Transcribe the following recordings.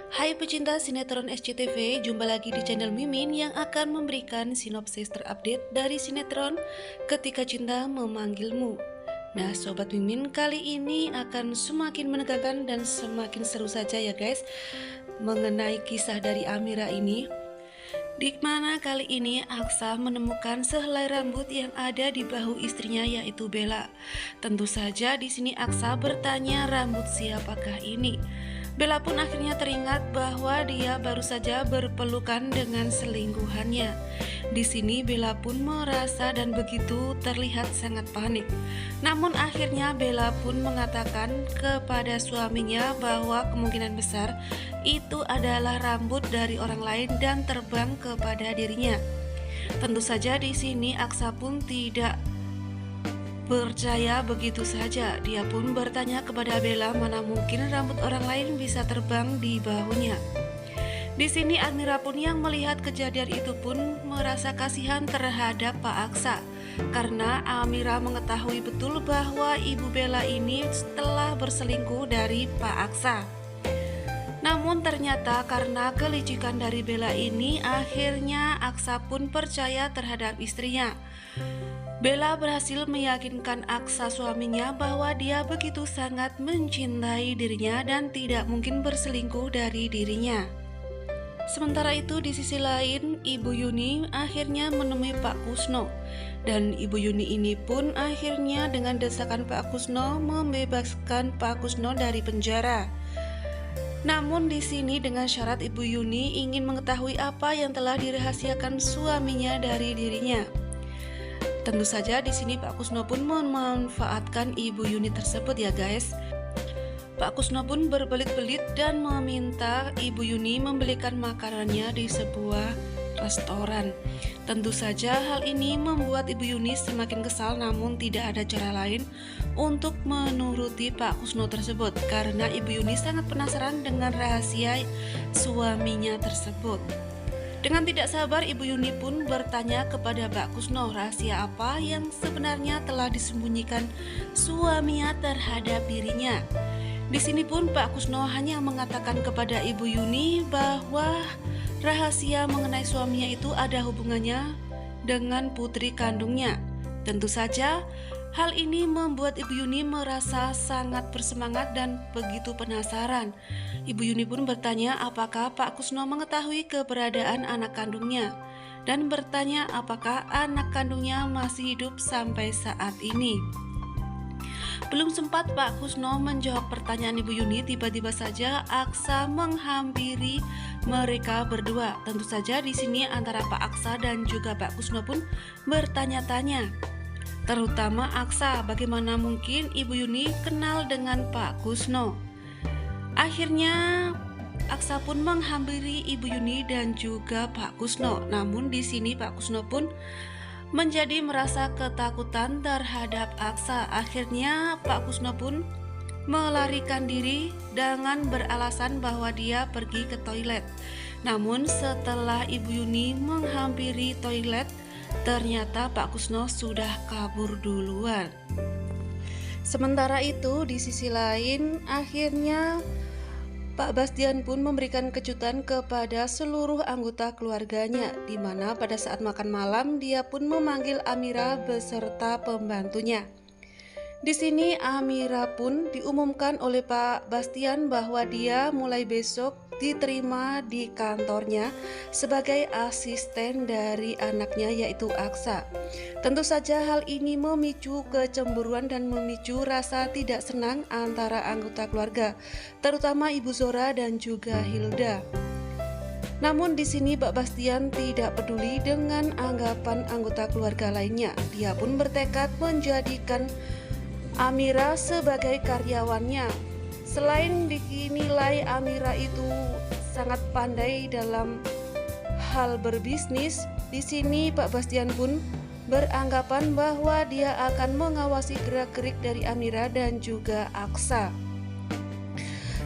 Hai pecinta sinetron SCTV, jumpa lagi di channel Mimin yang akan memberikan sinopsis terupdate dari sinetron Ketika Cinta Memanggilmu. Nah Sobat Mimin, kali ini akan semakin menegangkan dan semakin seru saja ya guys, mengenai kisah dari Amira ini, di mana kali ini Aksa menemukan sehelai rambut yang ada di bahu istrinya, yaitu Bella. Tentu saja di sini Aksa bertanya rambut siapakah ini. Bella pun akhirnya teringat bahwa dia baru saja berpelukan dengan selingkuhannya. Di sini Bella pun merasa dan begitu terlihat sangat panik. Namun akhirnya Bella pun mengatakan kepada suaminya bahwa kemungkinan besar itu adalah rambut dari orang lain dan terbang kepada dirinya. Tentu saja di sini Aksa pun tidak percaya begitu saja. Dia pun bertanya kepada Bella, mana mungkin rambut orang lain bisa terbang di bahunya. Di sini Amira pun yang melihat kejadian itu pun merasa kasihan terhadap Pak Aksa, karena Amira mengetahui betul bahwa ibu Bella ini telah berselingkuh dari Pak Aksa. Namun ternyata karena kelicikan dari Bella ini, akhirnya Aksa pun percaya terhadap istrinya. Bella berhasil meyakinkan Aksa suaminya bahwa dia begitu sangat mencintai dirinya dan tidak mungkin berselingkuh dari dirinya. Sementara itu di sisi lain, Ibu Yuni akhirnya menemui Pak Kusno, dan Ibu Yuni ini pun akhirnya dengan desakan Pak Kusno membebaskan Pak Kusno dari penjara. Namun di sini dengan syarat Ibu Yuni ingin mengetahui apa yang telah dirahasiakan suaminya dari dirinya. Tentu saja di sini Pak Kusno pun memanfaatkan Ibu Yuni tersebut ya guys. Pak Kusno pun berbelit-belit dan meminta Ibu Yuni membelikan makanannya di sebuah restoran. Tentu saja hal ini membuat Ibu Yuni semakin kesal, namun tidak ada cara lain untuk menuruti Pak Kusno tersebut, karena Ibu Yuni sangat penasaran dengan rahasia suaminya tersebut. Dengan tidak sabar, Ibu Yuni pun bertanya kepada Pak Kusno rahasia apa yang sebenarnya telah disembunyikan suaminya terhadap dirinya. Di sini pun Pak Kusno hanya mengatakan kepada Ibu Yuni bahwa rahasia mengenai suaminya itu ada hubungannya dengan putri kandungnya. Tentu saja hal ini membuat Ibu Yuni merasa sangat bersemangat dan begitu penasaran. Ibu Yuni pun bertanya apakah Pak Kusno mengetahui keberadaan anak kandungnya, dan bertanya apakah anak kandungnya masih hidup sampai saat ini. Belum sempat Pak Kusno menjawab pertanyaan Ibu Yuni, tiba-tiba saja Aksa menghampiri mereka berdua. Tentu saja di sini antara Pak Aksa dan juga Pak Kusno pun bertanya-tanya. Terutama Aksa, bagaimana mungkin Ibu Yuni kenal dengan Pak Kusno? Akhirnya Aksa pun menghampiri Ibu Yuni dan juga Pak Kusno. Namun di sini Pak Kusno pun menjadi merasa ketakutan terhadap Aksa. Akhirnya Pak Kusno pun melarikan diri dengan beralasan bahwa dia pergi ke toilet. Namun setelah Ibu Yuni menghampiri toilet, ternyata Pak Kusno sudah kabur duluan. Sementara itu di sisi lain, akhirnya Pak Bastian pun memberikan kejutan kepada seluruh anggota keluarganya, di mana pada saat makan malam dia pun memanggil Amira beserta pembantunya. Di sini Amira pun diumumkan oleh Pak Bastian bahwa dia mulai besok diterima di kantornya sebagai asisten dari anaknya, yaitu Aksa. Tentu saja hal ini memicu kecemburuan dan memicu rasa tidak senang antara anggota keluarga, terutama Ibu Zora dan juga Hilda. Namun di sini Pak Bastian tidak peduli dengan anggapan anggota keluarga lainnya. Dia pun bertekad menjadikan Amira sebagai karyawannya. Selain dinilai Amira itu sangat pandai dalam hal berbisnis, di sini Pak Bastian pun beranggapan bahwa dia akan mengawasi gerak-gerik dari Amira dan juga Aksa.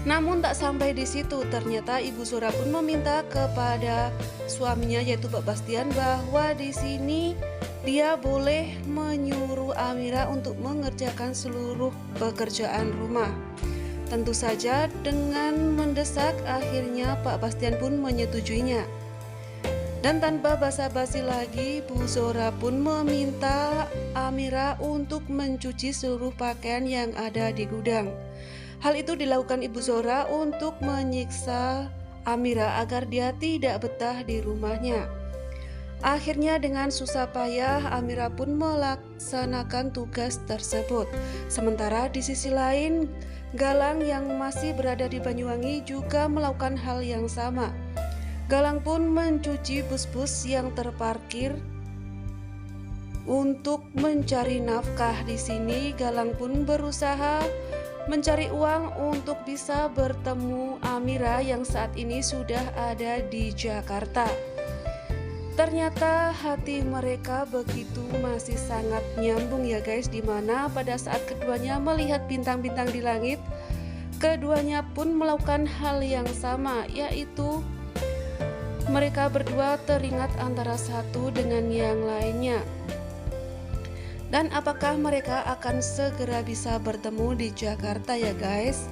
Namun tak sampai di situ, ternyata Ibu Zora pun meminta kepada suaminya yaitu Pak Bastian bahwa di sini dia boleh menyuruh Amira untuk mengerjakan seluruh pekerjaan rumah. Tentu saja dengan mendesak, akhirnya Pak Bastian pun menyetujuinya. Dan tanpa basa-basi lagi, Bu Zora pun meminta Amira untuk mencuci seluruh pakaian yang ada di gudang. Hal itu dilakukan Ibu Zora untuk menyiksa Amira agar dia tidak betah di rumahnya. Akhirnya dengan susah payah Amira pun melaksanakan tugas tersebut. Sementara di sisi lain, Galang yang masih berada di Banyuwangi juga melakukan hal yang sama. Galang pun mencuci bus-bus yang terparkir untuk mencari nafkah. Di sini Galang pun berusaha mencari uang untuk bisa bertemu Amira yang saat ini sudah ada di Jakarta. Ternyata hati mereka begitu masih sangat nyambung ya guys, dimana pada saat keduanya melihat bintang-bintang di langit, keduanya pun melakukan hal yang sama, yaitu mereka berdua teringat antara satu dengan yang lainnya. Dan apakah mereka akan segera bisa bertemu di Jakarta ya guys?